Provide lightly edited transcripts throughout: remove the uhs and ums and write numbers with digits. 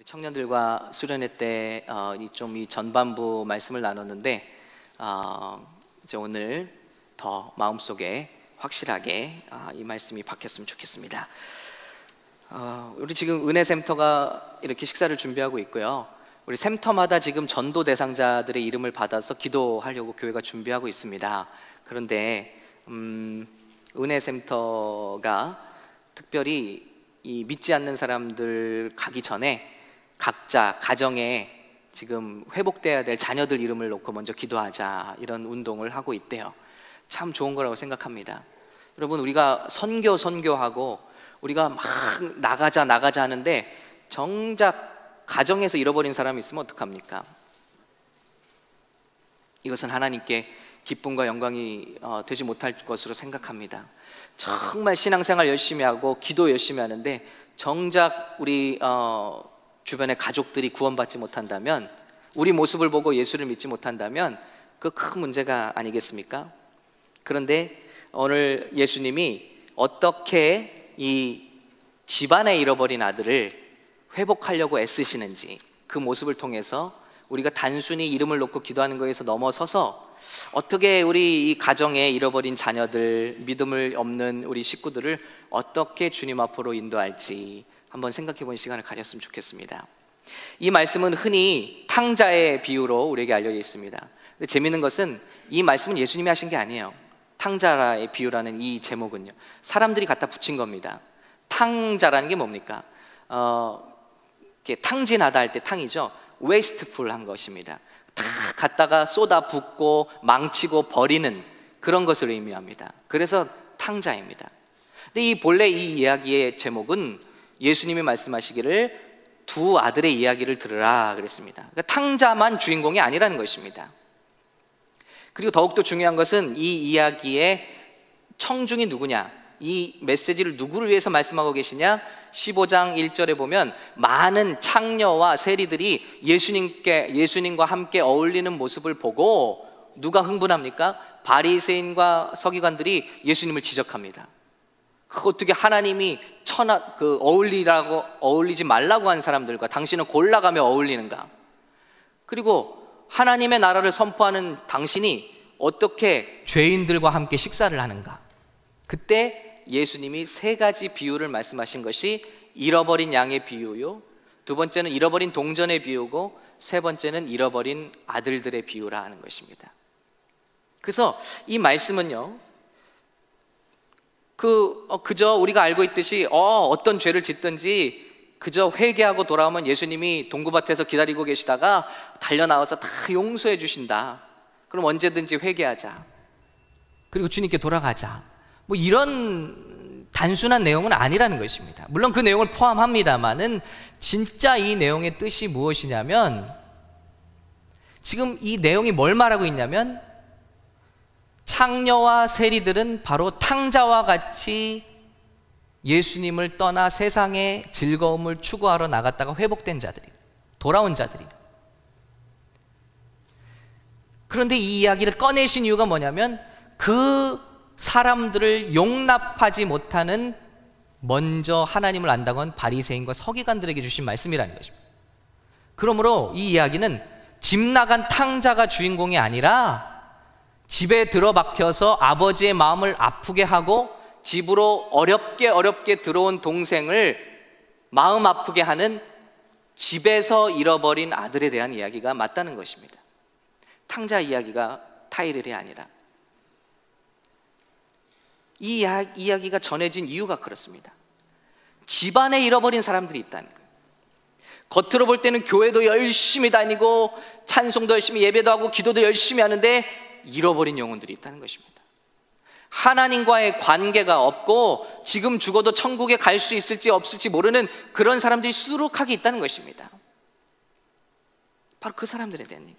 우리 청년들과 수련회 때 이 전반부 말씀을 나눴는데 이제 오늘 더 마음속에 확실하게 이 말씀이 박혔으면 좋겠습니다. 우리 지금 은혜센터가 이렇게 식사를 준비하고 있고요. 우리 센터마다 지금 전도 대상자들의 이름을 받아서 기도하려고 교회가 준비하고 있습니다. 그런데 은혜센터가 특별히 이 믿지 않는 사람들 가기 전에 각자 가정에 지금 회복돼야 될 자녀들 이름을 놓고 먼저 기도하자, 이런 운동을 하고 있대요. 참 좋은 거라고 생각합니다. 여러분, 우리가 선교하고 우리가 막 나가자 하는데 정작 가정에서 잃어버린 사람이 있으면 어떡합니까? 이것은 하나님께 기쁨과 영광이 되지 못할 것으로 생각합니다. 정말 신앙생활 열심히 하고 기도 열심히 하는데 정작 우리 주변의 가족들이 구원받지 못한다면, 우리 모습을 보고 예수를 믿지 못한다면 그 큰 문제가 아니겠습니까? 그런데 오늘 예수님이 어떻게 이 집안에 잃어버린 아들을 회복하려고 애쓰시는지, 그 모습을 통해서 우리가 단순히 이름을 놓고 기도하는 것에서 넘어서서 어떻게 우리 이 가정에 잃어버린 자녀들, 믿음을 없는 우리 식구들을 어떻게 주님 앞으로 인도할지 한번 생각해 보는 시간을 가졌으면 좋겠습니다. 이 말씀은 흔히 탕자의 비유로 우리에게 알려져 있습니다. 근데 재미있는 것은 이 말씀은 예수님이 하신 게 아니에요. 탕자의 비유라는 이 제목은요, 사람들이 갖다 붙인 겁니다. 탕자라는 게 뭡니까? 탕진하다 할 때 탕이죠. 웨이스트풀한 것입니다. 다 갖다가 쏟아 붓고 망치고 버리는 그런 것을 의미합니다. 그래서 탕자입니다. 근데 본래 이 이야기의 제목은 예수님이 말씀하시기를 두 아들의 이야기를 들으라 그랬습니다. 그러니까 탕자만 주인공이 아니라는 것입니다. 그리고 더욱더 중요한 것은 이 이야기의 청중이 누구냐, 이 메시지를 누구를 위해서 말씀하고 계시냐, 15장 1절에 보면 많은 창녀와 세리들이 예수님과 함께 어울리는 모습을 보고 누가 흥분합니까? 바리새인과 서기관들이 예수님을 지적합니다. 어떻게 하나님이 어울리지 말라고 한 사람들과 당신은 골라가며 어울리는가? 그리고 하나님의 나라를 선포하는 당신이 어떻게 죄인들과 함께 식사를 하는가? 그때 예수님이 세 가지 비유를 말씀하신 것이 잃어버린 양의 비유요, 두 번째는 잃어버린 동전의 비유고, 세 번째는 잃어버린 아들들의 비유라 하는 것입니다. 그래서 이 말씀은요, 그저 우리가 알고 있듯이 어떤 죄를 짓든지 그저 회개하고 돌아오면 예수님이 동구밭에서 기다리고 계시다가 달려나와서 다 용서해 주신다. 그럼 언제든지 회개하자, 그리고 주님께 돌아가자, 뭐 이런 단순한 내용은 아니라는 것입니다. 물론 그 내용을 포함합니다만은 진짜 이 내용의 뜻이 무엇이냐면, 지금 이 내용이 뭘 말하고 있냐면, 창녀와 세리들은 바로 탕자와 같이 예수님을 떠나 세상의 즐거움을 추구하러 나갔다가 회복된 자들이, 돌아온 자들이. 그런데 이 이야기를 꺼내신 이유가 뭐냐면, 그 사람들을 용납하지 못하는 먼저 하나님을 안다고 한 바리새인과 서기관들에게 주신 말씀이라는 것입니다. 그러므로 이 이야기는 집 나간 탕자가 주인공이 아니라 집에 들어박혀서 아버지의 마음을 아프게 하고 집으로 어렵게 들어온 동생을 마음 아프게 하는 집에서 잃어버린 아들에 대한 이야기가 맞다는 것입니다. 탕자 이야기가 타이틀이 아니라. 이 이야기가 전해진 이유가 그렇습니다. 집안에 잃어버린 사람들이 있다는 거예요. 겉으로 볼 때는 교회도 열심히 다니고 찬송도 열심히, 예배도 하고 기도도 열심히 하는데 잃어버린 영혼들이 있다는 것입니다. 하나님과의 관계가 없고 지금 죽어도 천국에 갈 수 있을지 없을지 모르는 그런 사람들이 수두룩하게 있다는 것입니다. 바로 그 사람들에 대한 얘기.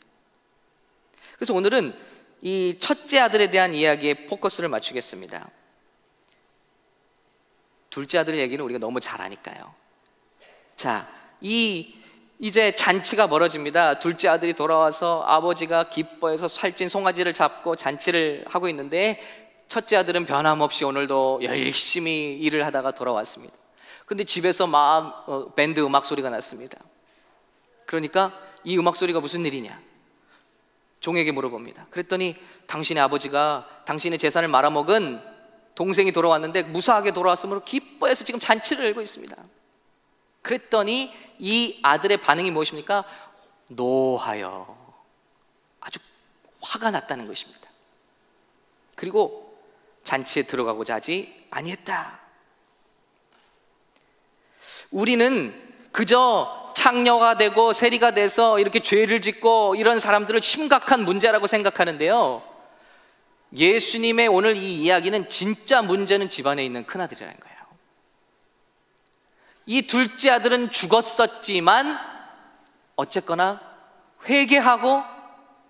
그래서 오늘은 이 첫째 아들에 대한 이야기에 포커스를 맞추겠습니다. 둘째 아들 얘기는 우리가 너무 잘 아니까요. 자, 이제 잔치가 멀어집니다. 둘째 아들이 돌아와서 아버지가 기뻐해서 살찐 송아지를 잡고 잔치를 하고 있는데, 첫째 아들은 변함없이 오늘도 열심히 일을 하다가 돌아왔습니다. 근데 집에서 막 밴드 음악 소리가 났습니다. 그러니까 이 음악 소리가 무슨 일이냐? 종에게 물어봅니다. 그랬더니 당신의 아버지가 당신의 재산을 말아먹은 동생이 돌아왔는데 무사하게 돌아왔으므로 기뻐해서 지금 잔치를 열고 있습니다. 그랬더니 이 아들의 반응이 무엇입니까? 노하여, 아주 화가 났다는 것입니다. 그리고 잔치에 들어가고자 하지 아니했다. 우리는 그저 창녀가 되고 세리가 돼서 이렇게 죄를 짓고 이런 사람들을 심각한 문제라고 생각하는데요, 예수님의 오늘 이 이야기는 진짜 문제는 집안에 있는 큰아들이라는 거예요. 이 둘째 아들은 죽었었지만 어쨌거나 회개하고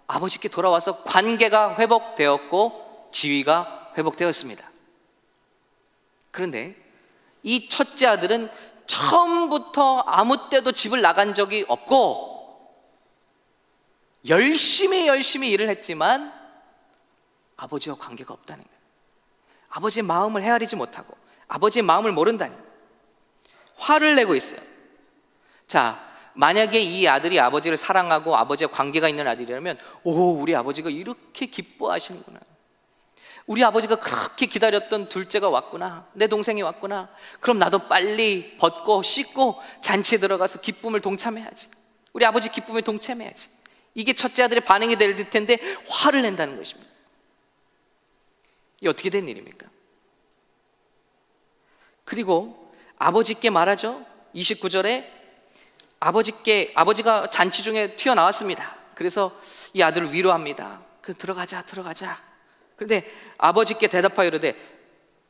아버지께 돌아와서 관계가 회복되었고 지위가 회복되었습니다. 그런데 이 첫째 아들은 처음부터 아무 때도 집을 나간 적이 없고 열심히 일을 했지만 아버지와 관계가 없다는 거예요. 아버지의 마음을 헤아리지 못하고 아버지의 마음을 모른다니 화를 내고 있어요. 자, 만약에 이 아들이 아버지를 사랑하고 아버지와 관계가 있는 아들이라면, 오, 우리 아버지가 이렇게 기뻐하시는구나, 우리 아버지가 그렇게 기다렸던 둘째가 왔구나, 내 동생이 왔구나, 그럼 나도 빨리 벗고 씻고 잔치에 들어가서 기쁨을 동참해야지, 우리 아버지 기쁨에 동참해야지. 이게 첫째 아들의 반응이 될 텐데 화를 낸다는 것입니다. 이게 어떻게 된 일입니까? 그리고 아버지께 말하죠. 29절에 아버지가 잔치 중에 튀어나왔습니다. 그래서 이 아들을 위로합니다. 들어가자. 그런데 아버지께 대답하여 이르되,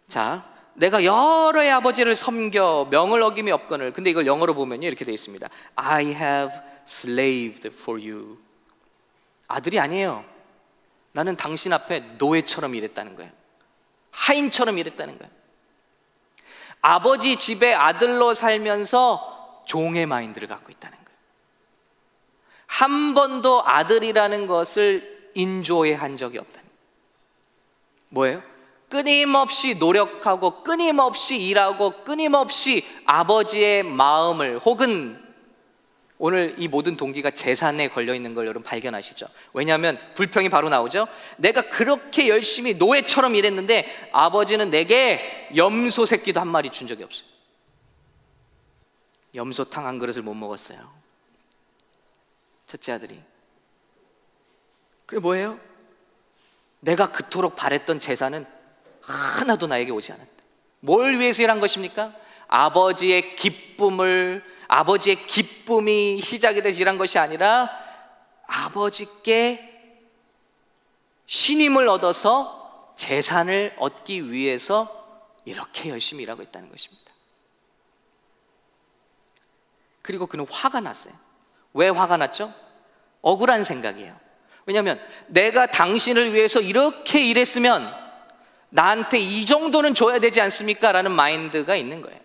자, 내가 여러의 아버지를 섬겨 명을 어김이 없거늘. 근데 이걸 영어로 보면요, 이렇게 되어 있습니다. I have slaved for you. 아들이 아니에요. 나는 당신 앞에 노예처럼 일했다는 거예요. 하인처럼 일했다는 거예요. 아버지 집에 아들로 살면서 종의 마인드를 갖고 있다는 거예요. 한 번도 아들이라는 것을 인조해한 적이 없다는 거예요. 뭐예요? 끊임없이 노력하고 끊임없이 일하고 끊임없이 아버지의 마음을, 혹은 오늘 이 모든 동기가 재산에 걸려있는 걸 여러분 발견하시죠? 왜냐하면 불평이 바로 나오죠. 내가 그렇게 열심히 노예처럼 일했는데 아버지는 내게 염소 새끼도 한 마리 준 적이 없어요. 염소탕 한 그릇을 못 먹었어요, 첫째 아들이. 그게 뭐예요? 내가 그토록 바랬던 재산은 하나도 나에게 오지 않았다. 뭘 위해서 일한 것입니까? 아버지의 기쁨이 시작이 돼서 일한 것이 아니라 아버지께 신임을 얻어서 재산을 얻기 위해서 이렇게 열심히 일하고 있다는 것입니다. 그리고 그는 화가 났어요. 왜 화가 났죠? 억울한 생각이에요. 왜냐하면 내가 당신을 위해서 이렇게 일했으면 나한테 이 정도는 줘야 되지 않습니까? 라는 마인드가 있는 거예요.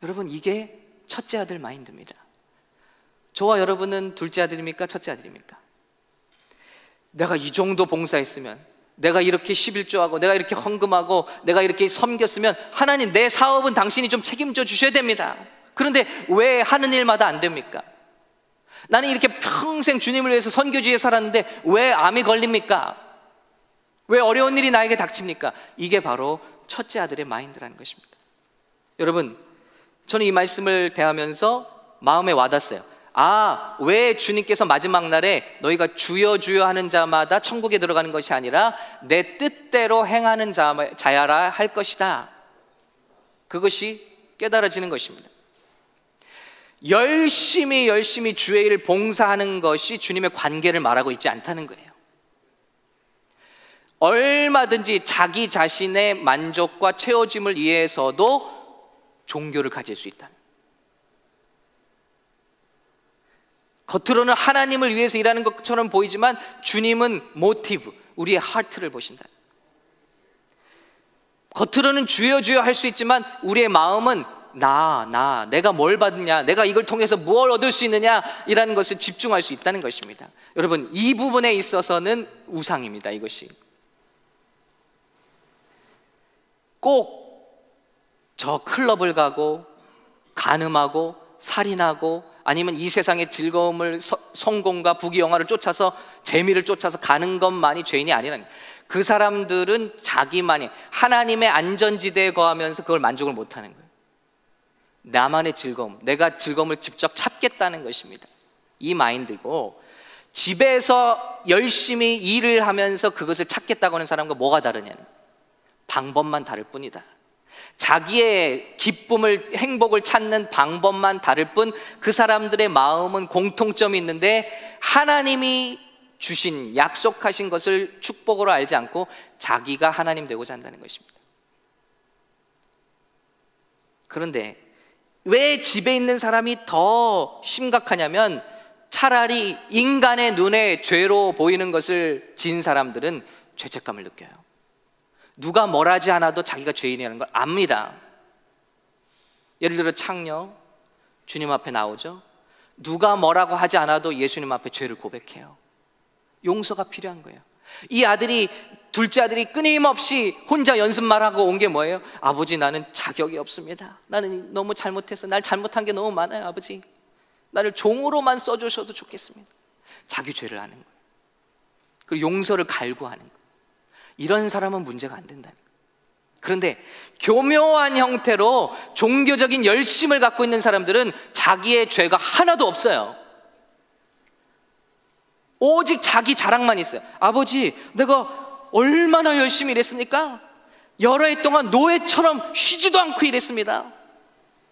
여러분, 이게 첫째 아들 마인드입니다. 저와 여러분은 둘째 아들입니까? 첫째 아들입니까? 내가 이 정도 봉사했으면, 내가 이렇게 11조하고 내가 이렇게 헌금하고 내가 이렇게 섬겼으면 하나님, 내 사업은 당신이 좀 책임져 주셔야 됩니다. 그런데 왜 하는 일마다 안 됩니까? 나는 이렇게 평생 주님을 위해서 선교지에 살았는데 왜 암이 걸립니까? 왜 어려운 일이 나에게 닥칩니까? 이게 바로 첫째 아들의 마인드라는 것입니다. 여러분, 저는 이 말씀을 대하면서 마음에 와닿았어요. 아, 왜 주님께서 마지막 날에 너희가 주여 주여 하는 자마다 천국에 들어가는 것이 아니라 내 뜻대로 행하는 자야라 할 것이다. 그것이 깨달아지는 것입니다. 열심히 주의 일을 봉사하는 것이 주님의 관계를 말하고 있지 않다는 거예요. 얼마든지 자기 자신의 만족과 채워짐을 위해서도 종교를 가질 수 있다. 겉으로는 하나님을 위해서 일하는 것처럼 보이지만 주님은 모티브, 우리의 하트를 보신다. 겉으로는 주여 주여 할 수 있지만 우리의 마음은 내가 뭘 받느냐, 내가 이걸 통해서 무엇을 얻을 수 있느냐, 이라는 것을 집중할 수 있다는 것입니다. 여러분, 이 부분에 있어서는 우상입니다. 이것이 꼭 저 클럽을 가고 간음하고 살인하고 아니면 이 세상의 즐거움을 성공과 부귀영화를 쫓아서 재미를 쫓아서 가는 것만이 죄인이 아니라는 거예요. 그 사람들은 자기만이 하나님의 안전지대에 거하면서 그걸 만족을 못하는 거예요. 나만의 즐거움, 내가 즐거움을 직접 찾겠다는 것입니다. 이 마인드고, 집에서 열심히 일을 하면서 그것을 찾겠다고 하는 사람과 뭐가 다르냐는 거예요. 방법만 다를 뿐이다. 자기의 기쁨을, 행복을 찾는 방법만 다를 뿐 그 사람들의 마음은 공통점이 있는데 하나님이 주신, 약속하신 것을 축복으로 알지 않고 자기가 하나님 되고자 한다는 것입니다. 그런데 왜 집에 있는 사람이 더 심각하냐면, 차라리 인간의 눈에 죄로 보이는 것을 지은 사람들은 죄책감을 느껴요. 누가 뭘 하지 않아도 자기가 죄인이라는 걸 압니다. 예를 들어 창녀, 주님 앞에 나오죠. 누가 뭐라고 하지 않아도 예수님 앞에 죄를 고백해요. 용서가 필요한 거예요. 이 아들이, 둘째 아들이 끊임없이 혼자 연습만 하고 온 게 뭐예요? 아버지, 나는 자격이 없습니다. 나는 너무 잘못해서, 날 잘못한 게 너무 많아요. 아버지, 나를 종으로만 써주셔도 좋겠습니다. 자기 죄를 아는 거예요. 그리고 용서를 갈구하는 거예요. 이런 사람은 문제가 안 된다는 거예요. 그런데 교묘한 형태로 종교적인 열심을 갖고 있는 사람들은 자기의 죄가 하나도 없어요. 오직 자기 자랑만 있어요. 아버지, 내가 얼마나 열심히 일했습니까? 여러 해 동안 노예처럼 쉬지도 않고 일했습니다.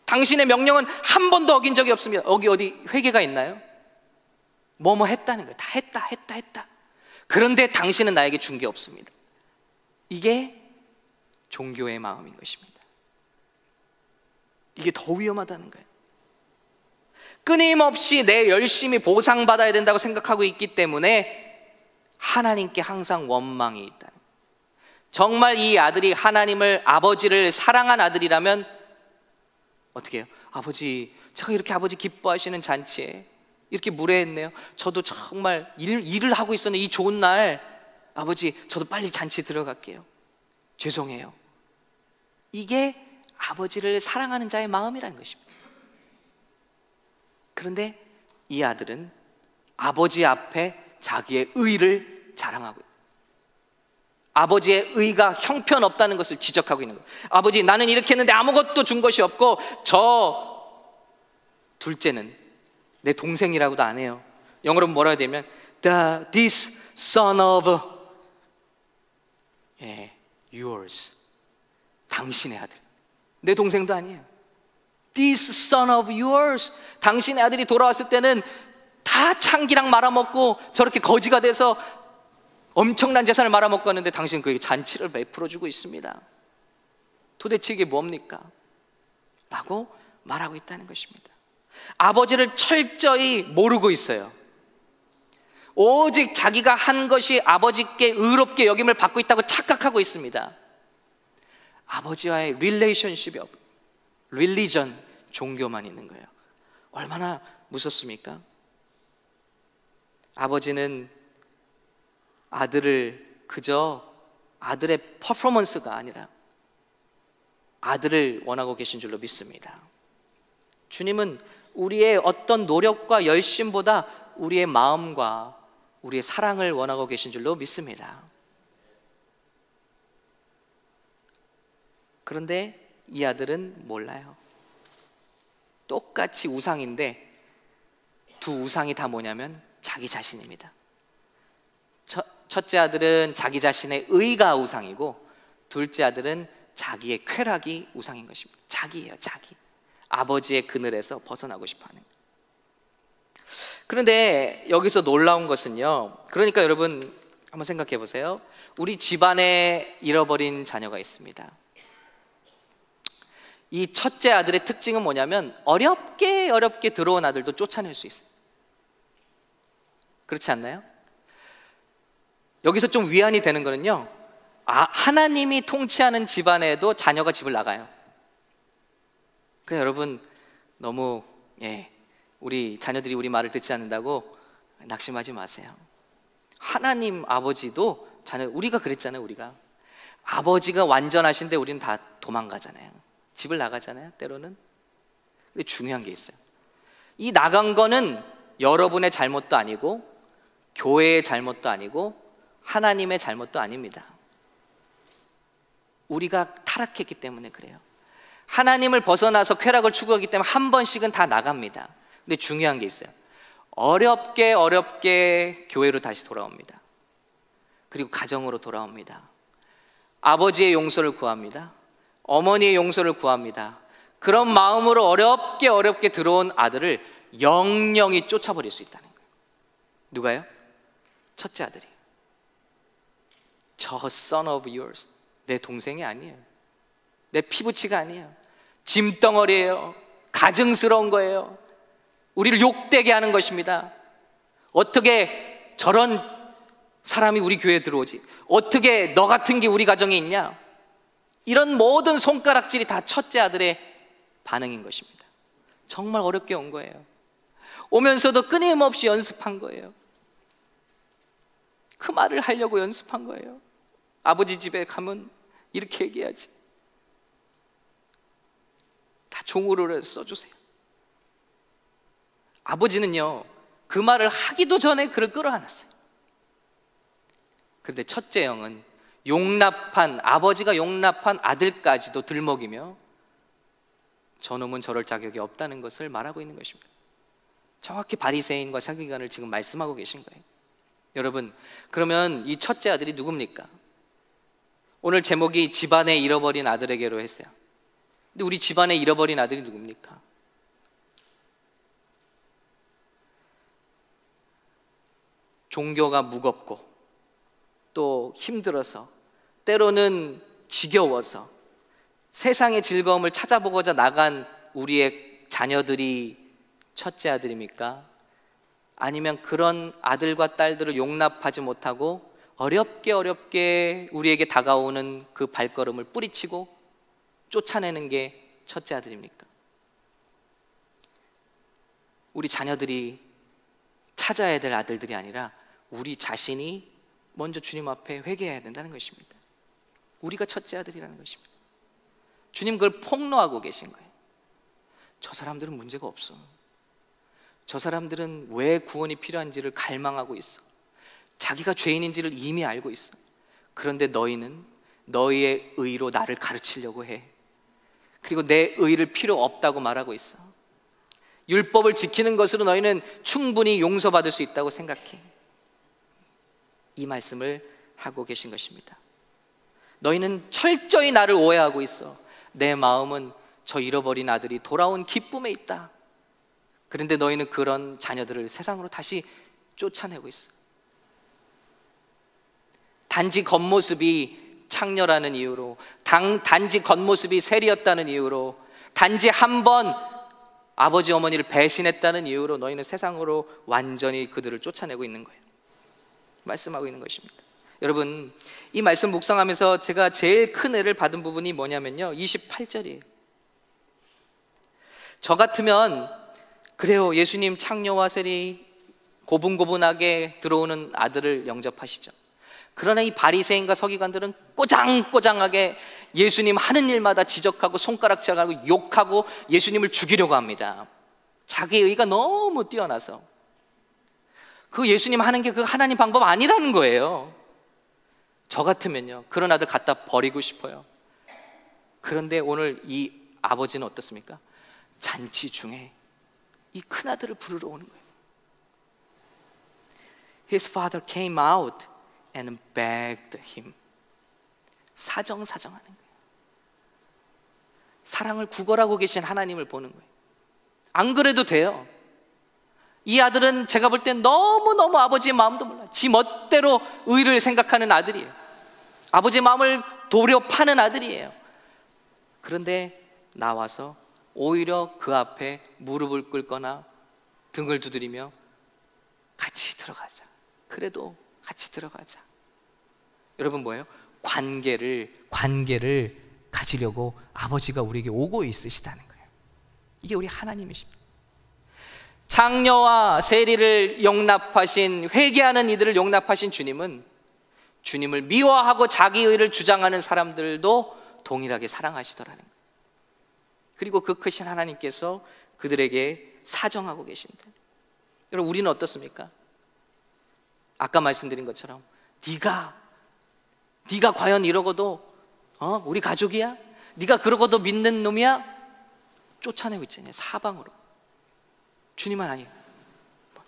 당신의 명령은 한 번도 어긴 적이 없습니다. 여기 어디 회개가 있나요? 뭐뭐 했다는 거예요. 다 했다. 그런데 당신은 나에게 준 게 없습니다. 이게 종교의 마음인 것입니다. 이게 더 위험하다는 거예요. 끊임없이 내 열심히 보상받아야 된다고 생각하고 있기 때문에 하나님께 항상 원망이 있다는 거예요. 정말 이 아들이 하나님을, 아버지를 사랑한 아들이라면 어떻게 해요? 아버지, 제가 이렇게 아버지 기뻐하시는 잔치에 이렇게 무례했네요. 저도 정말 일을 하고 있었는데 이 좋은 날, 아버지, 저도 빨리 잔치 들어갈게요. 죄송해요. 이게 아버지를 사랑하는 자의 마음이라는 것입니다. 그런데 이 아들은 아버지 앞에 자기의 의를 자랑하고 있어요. 아버지의 의가 형편없다는 것을 지적하고 있는 거예요. 아버지, 나는 이렇게 했는데 아무것도 준 것이 없고, 저 둘째는 내 동생이라고도 안 해요. 영어로 뭐라 해야 되면 this son of yours, 당신의 아들. 내 동생도 아니에요. This son of yours, 당신의 아들이 돌아왔을 때는 다 창기랑 말아먹고 저렇게 거지가 돼서 엄청난 재산을 말아먹고 왔는데 당신은 그에게 잔치를 베풀어주고 있습니다. 도대체 이게 뭡니까? 라고 말하고 있다는 것입니다. 아버지를 철저히 모르고 있어요. 오직 자기가 한 것이 아버지께 의롭게 여김을 받고 있다고 착각하고 있습니다. 아버지와의 릴레이션십이 없고 릴리전, 종교만 있는 거예요. 얼마나 무섭습니까? 아버지는 아들을 그저 아들의 퍼포먼스가 아니라 아들을 원하고 계신 줄로 믿습니다. 주님은 우리의 어떤 노력과 열심보다 우리의 마음과 우리의 사랑을 원하고 계신 줄로 믿습니다. 그런데 이 아들은 몰라요. 똑같이 우상인데 두 우상이 다 뭐냐면 자기 자신입니다. 첫째 아들은 자기 자신의 의가 우상이고, 둘째 아들은 자기의 쾌락이 우상인 것입니다. 자기예요, 자기. 아버지의 그늘에서 벗어나고 싶어하는. 그런데 여기서 놀라운 것은요, 그러니까 여러분 한번 생각해 보세요. 우리 집안에 잃어버린 자녀가 있습니다. 이 첫째 아들의 특징은 뭐냐면 어렵게 들어온 아들도 쫓아낼 수 있어요. 그렇지 않나요? 여기서 좀 위안이 되는 거는요, 하나님이 통치하는 집안에도 자녀가 집을 나가요. 그러니까 여러분 너무 우리 자녀들이 우리 말을 듣지 않는다고 낙심하지 마세요. 하나님 아버지도 우리가 그랬잖아요. 우리가 아버지가 완전하신데 우리는 다 도망가잖아요. 집을 나가잖아요, 때로는. 근데 중요한 게 있어요. 이 나간 거는 여러분의 잘못도 아니고 교회의 잘못도 아니고 하나님의 잘못도 아닙니다. 우리가 타락했기 때문에 그래요. 하나님을 벗어나서 쾌락을 추구하기 때문에 한 번씩은 다 나갑니다. 근데 중요한 게 있어요. 어렵게 교회로 다시 돌아옵니다. 그리고 가정으로 돌아옵니다. 아버지의 용서를 구합니다. 어머니의 용서를 구합니다. 그런 마음으로 어렵게 들어온 아들을 영영이 쫓아버릴 수 있다는 거예요. 누가요? 첫째 아들이. 저 son of yours, 내 동생이 아니에요. 내 피부치가 아니에요. 짐덩어리예요. 가증스러운 거예요. 우리를 욕되게 하는 것입니다. 어떻게 저런 사람이 우리 교회에 들어오지? 어떻게 너 같은 게 우리 가정에 있냐? 이런 모든 손가락질이 다 첫째 아들의 반응인 것입니다. 정말 어렵게 온 거예요. 오면서도 끊임없이 연습한 거예요. 그 말을 하려고 연습한 거예요. 아버지 집에 가면 이렇게 얘기해야지. 다 종으로 써주세요. 아버지는요, 그 말을 하기도 전에 그를 끌어안았어요. 그런데 첫째 형은 아버지가 용납한 아들까지도 들먹이며 저놈은 저럴 자격이 없다는 것을 말하고 있는 것입니다. 정확히 바리새인과 서기관을 지금 말씀하고 계신 거예요. 여러분, 그러면 이 첫째 아들이 누굽니까? 오늘 제목이 집안에 잃어버린 아들에게로 했어요. 근데 우리 집안에 잃어버린 아들이 누굽니까? 종교가 무겁고 또 힘들어서 때로는 지겨워서 세상의 즐거움을 찾아보고자 나간 우리의 자녀들이 첫째 아들입니까? 아니면 그런 아들과 딸들을 용납하지 못하고 어렵게 우리에게 다가오는 그 발걸음을 뿌리치고 쫓아내는 게 첫째 아들입니까? 우리 자녀들이 찾아야 될 아들들이 아니라 우리 자신이 먼저 주님 앞에 회개해야 된다는 것입니다. 우리가 첫째 아들이라는 것입니다. 주님 그걸 폭로하고 계신 거예요. 저 사람들은 문제가 없어. 저 사람들은 왜 구원이 필요한지를 갈망하고 있어. 자기가 죄인인지를 이미 알고 있어. 그런데 너희는 너희의 의로 나를 가르치려고 해. 그리고 내 의를 필요 없다고 말하고 있어. 율법을 지키는 것으로 너희는 충분히 용서받을 수 있다고 생각해. 이 말씀을 하고 계신 것입니다. 너희는 철저히 나를 오해하고 있어. 내 마음은 저 잃어버린 아들이 돌아온 기쁨에 있다. 그런데 너희는 그런 자녀들을 세상으로 다시 쫓아내고 있어. 단지 겉모습이 창녀라는 이유로, 단지 겉모습이 세리였다는 이유로, 단지 한 번 아버지 어머니를 배신했다는 이유로 너희는 세상으로 완전히 그들을 쫓아내고 있는 거예요. 말씀하고 있는 것입니다. 여러분, 이 말씀 묵상하면서 제가 제일 큰 애를 받은 부분이 뭐냐면요, 28절이에요. 저 같으면 그래요, 예수님 창녀와 세리 고분고분하게 들어오는 아들을 영접하시죠. 그러나 이 바리새인과 서기관들은 꼬장꼬장하게 예수님 하는 일마다 지적하고 손가락질하고 욕하고 예수님을 죽이려고 합니다. 자기 의가 너무 뛰어나서. 그 예수님 하는 게 그 하나님 방법 아니라는 거예요. 저 같으면요, 그런 아들 갖다 버리고 싶어요. 그런데 오늘 이 아버지는 어떻습니까? 잔치 중에 이 큰아들을 부르러 오는 거예요. His father came out and begged him. 사정하는 거예요. 사랑을 구걸하고 계신 하나님을 보는 거예요. 안 그래도 돼요. 이 아들은 제가 볼 땐 너무너무 아버지의 마음도 몰라요. 지 멋대로 의를 생각하는 아들이에요. 아버지의 마음을 도려 파는 아들이에요. 그런데 나와서 오히려 그 앞에 무릎을 꿇거나 등을 두드리며 같이 들어가자. 그래도 같이 들어가자. 여러분, 뭐예요? 관계를 가지려고 아버지가 우리에게 오고 있으시다는 거예요. 이게 우리 하나님이십니다. 창녀와 세리를 용납하신, 회개하는 이들을 용납하신 주님은 주님을 미워하고 자기 의를 주장하는 사람들도 동일하게 사랑하시더라는 거예요. 그리고 그 크신 하나님께서 그들에게 사정하고 계신데, 여러분 우리는 어떻습니까? 아까 말씀드린 것처럼 네가 과연 이러고도 우리 가족이야? 네가 그러고도 믿는 놈이야? 쫓아내고 있잖아요, 사방으로. 주님은 아니에요.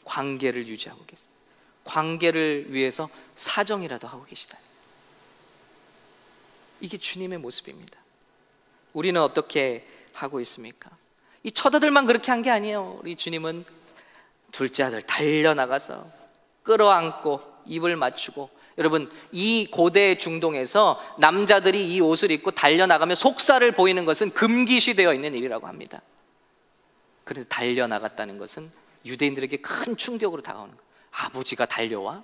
관계를 유지하고 계세요. 관계를 위해서 사정이라도 하고 계시다. 이게 주님의 모습입니다. 우리는 어떻게 하고 있습니까? 이 처자들만 그렇게 한 게 아니에요. 우리 주님은 둘째 아들 달려나가서 끌어안고 입을 맞추고, 여러분 이 고대 중동에서 남자들이 이 옷을 입고 달려나가면 속살을 보이는 것은 금기시되어 있는 일이라고 합니다. 그런데 달려나갔다는 것은 유대인들에게 큰 충격으로 다가오는 거예요. 아버지가 달려와?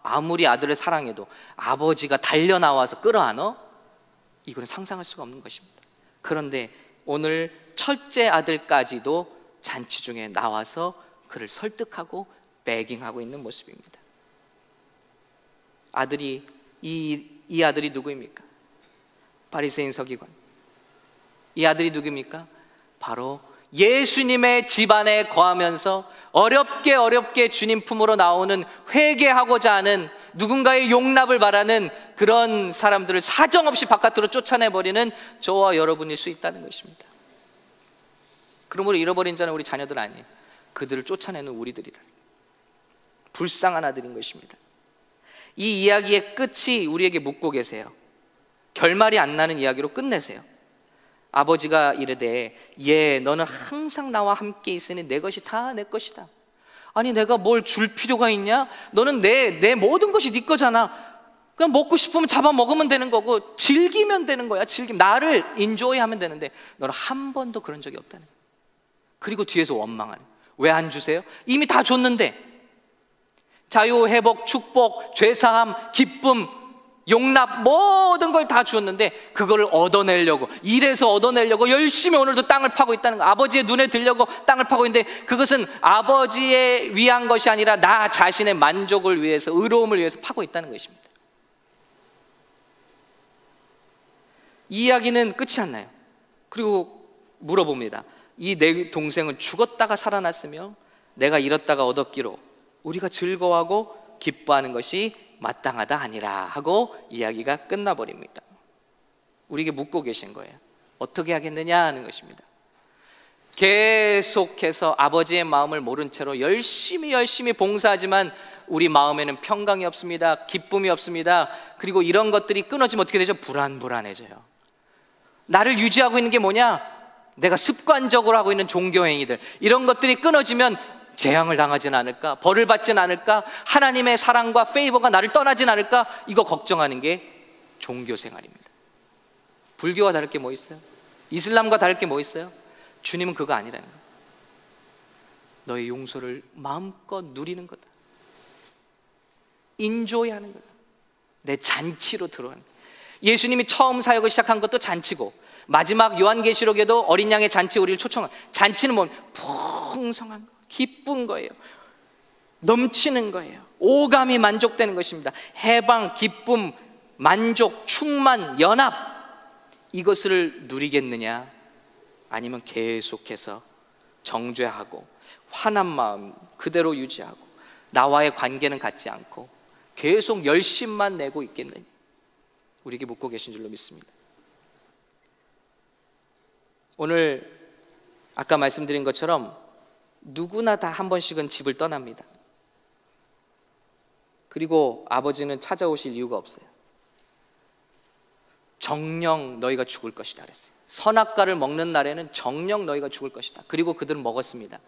아무리 아들을 사랑해도 아버지가 달려나와서 끌어안어? 이거는 상상할 수가 없는 것입니다. 그런데 오늘 첫째 아들까지도 잔치 중에 나와서 그를 설득하고 배깅하고 있는 모습입니다. 아들이 이 아들이 누구입니까? 바리새인 서기관. 이 아들이 누구입니까? 바로 예수님의 집안에 거하면서 어렵게 주님 품으로 나오는, 회개하고자 하는, 누군가의 용납을 바라는 그런 사람들을 사정없이 바깥으로 쫓아내버리는 저와 여러분일 수 있다는 것입니다. 그러므로 잃어버린 자는 우리 자녀들 아니에요. 그들을 쫓아내는 우리들이라. 불쌍한 아들인 것입니다. 이 이야기의 끝이 우리에게 묻고 계세요. 결말이 안 나는 이야기로 끝내세요. 아버지가 이르되 너는 항상 나와 함께 있으니 내 것이 다 내 것이다. 아니 내가 뭘 줄 필요가 있냐? 너는 내 모든 것이 네 거잖아. 그냥 먹고 싶으면 잡아 먹으면 되는 거고 즐기면 되는 거야. 나를 인조이 하면 되는데 너는 한 번도 그런 적이 없다는 거야. 그리고 뒤에서 원망하는, 왜 안 주세요? 이미 다 줬는데. 자유, 회복, 축복, 죄사함, 기쁨, 용납, 모든 걸 다 주었는데 그걸 얻어내려고, 일해서 얻어내려고 열심히 오늘도 땅을 파고 있다는 거. 아버지의 눈에 들려고 땅을 파고 있는데 그것은 아버지에 위한 것이 아니라 나 자신의 만족을 위해서, 의로움을 위해서 파고 있다는 것입니다. 이 이야기는 끝이 안 나요. 그리고 물어봅니다. 이 내 동생은 죽었다가 살아났으며 내가 잃었다가 얻었기로 우리가 즐거워하고 기뻐하는 것이 마땅하다 아니라 하고 이야기가 끝나버립니다. 우리에게 묻고 계신 거예요. 어떻게 하겠느냐 하는 것입니다. 계속해서 아버지의 마음을 모른 채로 열심히 봉사하지만 우리 마음에는 평강이 없습니다. 기쁨이 없습니다. 그리고 이런 것들이 끊어지면 어떻게 되죠? 불안해져요. 나를 유지하고 있는 게 뭐냐? 내가 습관적으로 하고 있는 종교 행위들, 이런 것들이 끊어지면 재앙을 당하지는 않을까? 벌을 받지는 않을까? 하나님의 사랑과 페이버가 나를 떠나진 않을까? 이거 걱정하는 게 종교 생활입니다. 불교와 다를 게 뭐 있어요? 이슬람과 다를 게 뭐 있어요? 주님은 그거 아니라는 거예요. 너의 용서를 마음껏 누리는 거다. 인조이 하는 거다. 내 잔치로 들어가는 거다. 예수님이 처음 사역을 시작한 것도 잔치고, 마지막 요한계시록에도 어린 양의 잔치, 우리를 초청한 잔치는 뭐 풍성한 거, 기쁜 거예요. 넘치는 거예요. 오감이 만족되는 것입니다. 해방, 기쁨, 만족, 충만, 연합, 이것을 누리겠느냐? 아니면 계속해서 정죄하고 화난 마음 그대로 유지하고 나와의 관계는 갖지 않고 계속 열심만 내고 있겠느냐? 우리에게 묻고 계신 줄로 믿습니다. 오늘 아까 말씀드린 것처럼 누구나 다 한 번씩은 집을 떠납니다. 그리고 아버지는 찾아오실 이유가 없어요. 정녕 너희가 죽을 것이다 그랬어요. 선악과를 먹는 날에는 정녕 너희가 죽을 것이다. 그리고 그들은 먹었습니다.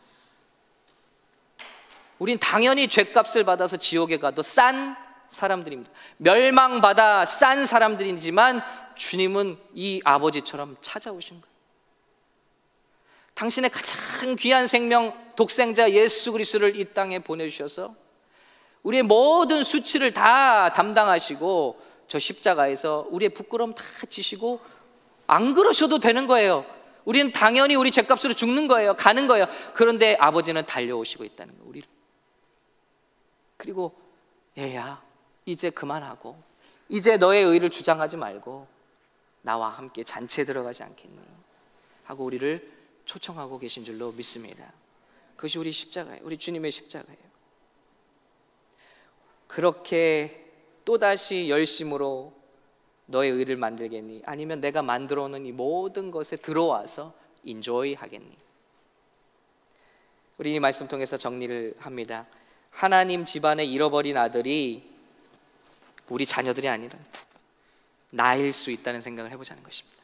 우린 당연히 죗값을 받아서 지옥에 가도 싼 사람들입니다. 멸망받아 싼 사람들이지만 주님은 이 아버지처럼 찾아오신 거예요. 당신의 가장 귀한 생명, 독생자 예수 그리스도를 이 땅에 보내주셔서 우리의 모든 수치를 다 담당하시고 저 십자가에서 우리의 부끄러움 다 지시고, 안 그러셔도 되는 거예요. 우리는 당연히 우리 죗값으로 죽는 거예요. 가는 거예요. 그런데 아버지는 달려오시고 있다는 거예요, 우리를. 그리고 얘야 이제 그만하고 이제 너의 의를 주장하지 말고 나와 함께 잔치에 들어가지 않겠니? 하고 우리를 초청하고 계신 줄로 믿습니다. 그것이 우리 십자가예요. 우리 주님의 십자가예요. 그렇게 또다시 열심으로 너의 의를 만들겠니? 아니면 내가 만들어 놓은 이 모든 것에 들어와서 인조이 하겠니? 우리 이 말씀 통해서 정리를 합니다. 하나님 집안에 잃어버린 아들이 우리 자녀들이 아니라 나일 수 있다는 생각을 해보자는 것입니다.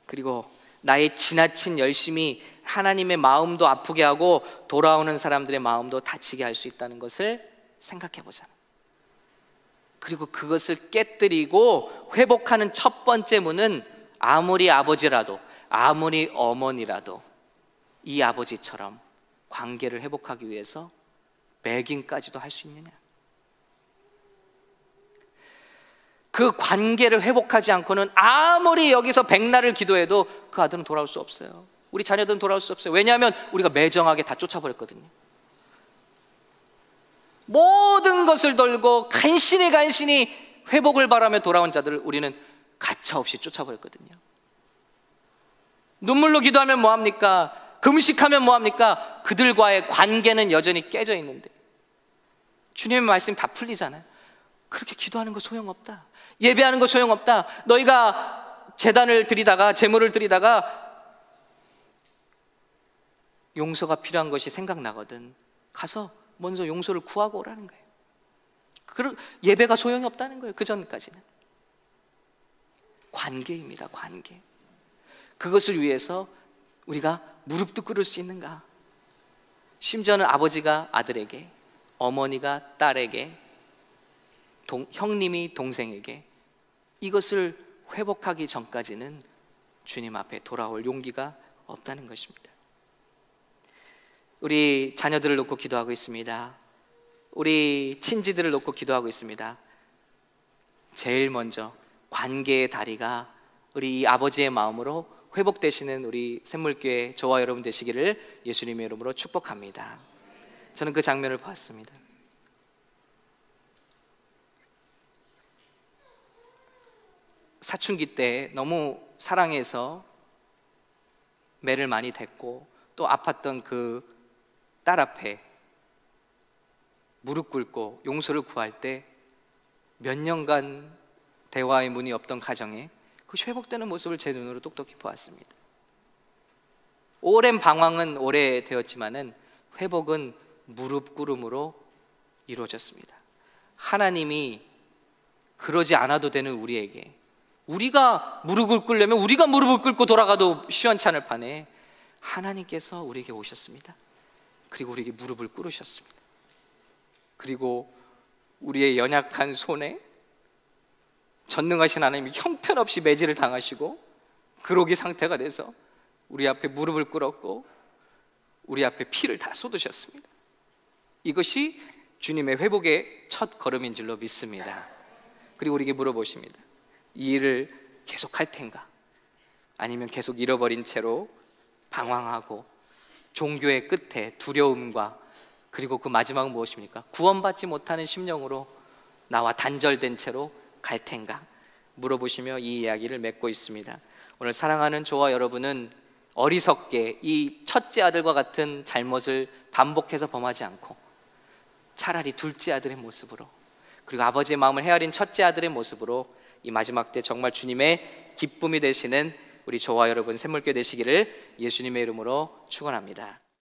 그리고 나의 지나친 열심이 하나님의 마음도 아프게 하고 돌아오는 사람들의 마음도 다치게 할 수 있다는 것을 생각해보자. 그리고 그것을 깨뜨리고 회복하는 첫 번째 문은 아무리 아버지라도 아무리 어머니라도 이 아버지처럼 관계를 회복하기 위해서 매김까지도 할 수 있느냐? 그 관계를 회복하지 않고는 아무리 여기서 백날을 기도해도 그 아들은 돌아올 수 없어요. 우리 자녀들은 돌아올 수 없어요. 왜냐하면 우리가 매정하게 다 쫓아버렸거든요. 모든 것을 돌고 간신히 회복을 바라며 돌아온 자들을 우리는 가차없이 쫓아버렸거든요. 눈물로 기도하면 뭐합니까? 금식하면 뭐합니까? 그들과의 관계는 여전히 깨져 있는데 주님의 말씀이 다 풀리잖아요. 그렇게 기도하는 거 소용없다. 예배하는 거 소용없다. 너희가 제단을 드리다가 제물을 드리다가 용서가 필요한 것이 생각나거든 가서 먼저 용서를 구하고 오라는 거예요. 예배가 소용이 없다는 거예요. 그 전까지는 관계입니다. 관계. 그것을 위해서 우리가 무릎도 꿇을 수 있는가? 심지어는 아버지가 아들에게, 어머니가 딸에게, 형님이 동생에게 이것을 회복하기 전까지는 주님 앞에 돌아올 용기가 없다는 것입니다. 우리 자녀들을 놓고 기도하고 있습니다. 우리 친지들을 놓고 기도하고 있습니다. 제일 먼저 관계의 다리가 우리 이 아버지의 마음으로 회복되시는 우리 샘물교회 저와 여러분 되시기를 예수님의 이름으로 축복합니다. 저는 그 장면을 봤습니다. 사춘기 때 너무 사랑해서 매를 많이 댔고 또 아팠던 그 딸 앞에 무릎 꿇고 용서를 구할 때 몇 년간 대화의 문이 없던 가정에 그것이 회복되는 모습을 제 눈으로 똑똑히 보았습니다. 오랜 방황은 오래되었지만은 회복은 무릎 꿇음으로 이루어졌습니다. 하나님이 그러지 않아도 되는 우리에게, 우리가 무릎을 꿇려면 우리가 무릎을 꿇고 돌아가도 시원찮을 판에 하나님께서 우리에게 오셨습니다. 그리고 우리에게 무릎을 꿇으셨습니다. 그리고 우리의 연약한 손에 전능하신 하나님이 형편없이 매질을 당하시고 그러기 상태가 돼서 우리 앞에 무릎을 꿇었고 우리 앞에 피를 다 쏟으셨습니다. 이것이 주님의 회복의 첫 걸음인 줄로 믿습니다. 그리고 우리에게 물어보십니다. 이 일을 계속 할 텐가? 아니면 계속 잃어버린 채로 방황하고 종교의 끝에 두려움과 그리고 그 마지막은 무엇입니까? 구원받지 못하는 심령으로 나와 단절된 채로 갈 텐가? 물어보시며 이 이야기를 맺고 있습니다. 오늘 사랑하는 저와 여러분은 어리석게 이 첫째 아들과 같은 잘못을 반복해서 범하지 않고 차라리 둘째 아들의 모습으로 그리고 아버지의 마음을 헤아린 첫째 아들의 모습으로 이 마지막 때 정말 주님의 기쁨이 되시는 우리 저와 여러분 샘물교회 되시기를 예수님의 이름으로 축원합니다.